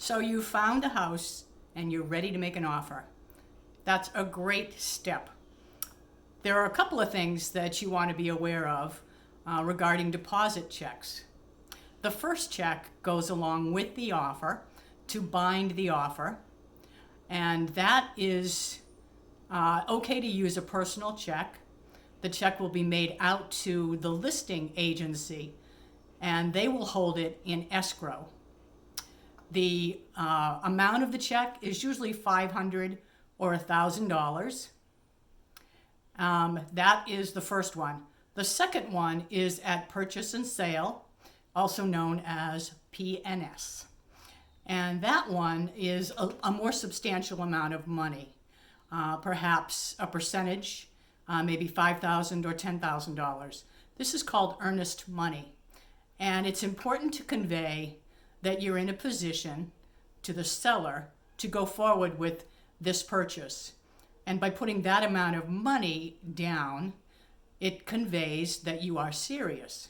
So you found a house and you're ready to make an offer. That's a great step. There are a couple of things that you want to be aware of regarding deposit checks. The first check goes along with the offer to bind the offer, and that is okay to use a personal check. The check will be made out to the listing agency, and they will hold it in escrow. The amount of the check is usually $500 or $1,000. That is the first one. The second one is at purchase and sale, also known as P&S. And that one is a more substantial amount of money, perhaps a percentage, maybe $5,000 or $10,000. This is called earnest money. And it's important to convey that you're in a position to the seller to go forward with this purchase. And by putting that amount of money down, it conveys that you are serious.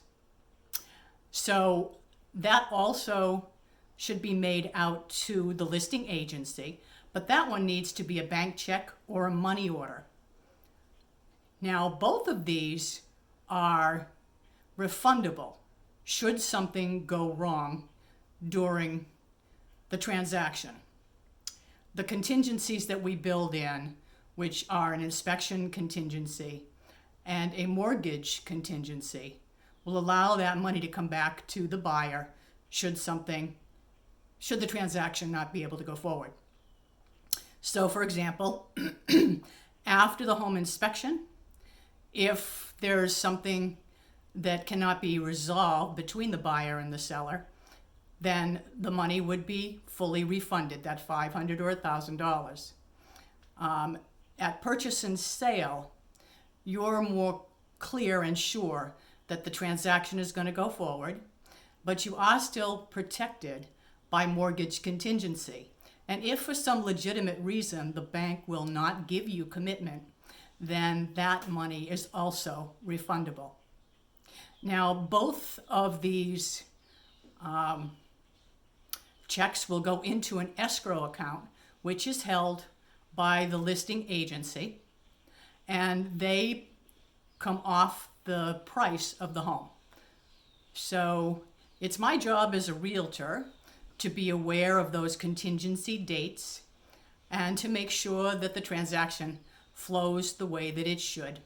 So that also should be made out to the listing agency, but that one needs to be a bank check or a money order. Now, both of these are refundable should something go wrong during the transaction. The contingencies that we build in, which are an inspection contingency and a mortgage contingency, will allow that money to come back to the buyer should the transaction not be able to go forward. So, for example, after the home inspection, if there's something that cannot be resolved between the buyer and the seller, then the money would be fully refunded, that $500 or $1,000. At purchase and sale, you're more clear and sure that the transaction is going to go forward, but you are still protected by mortgage contingency. And if for some legitimate reason the bank will not give you commitment, then that money is also refundable. Now, both of these checks will go into an escrow account, which is held by the listing agency, and they come off the price of the home. So it's my job as a realtor to be aware of those contingency dates and to make sure that the transaction flows the way that it should.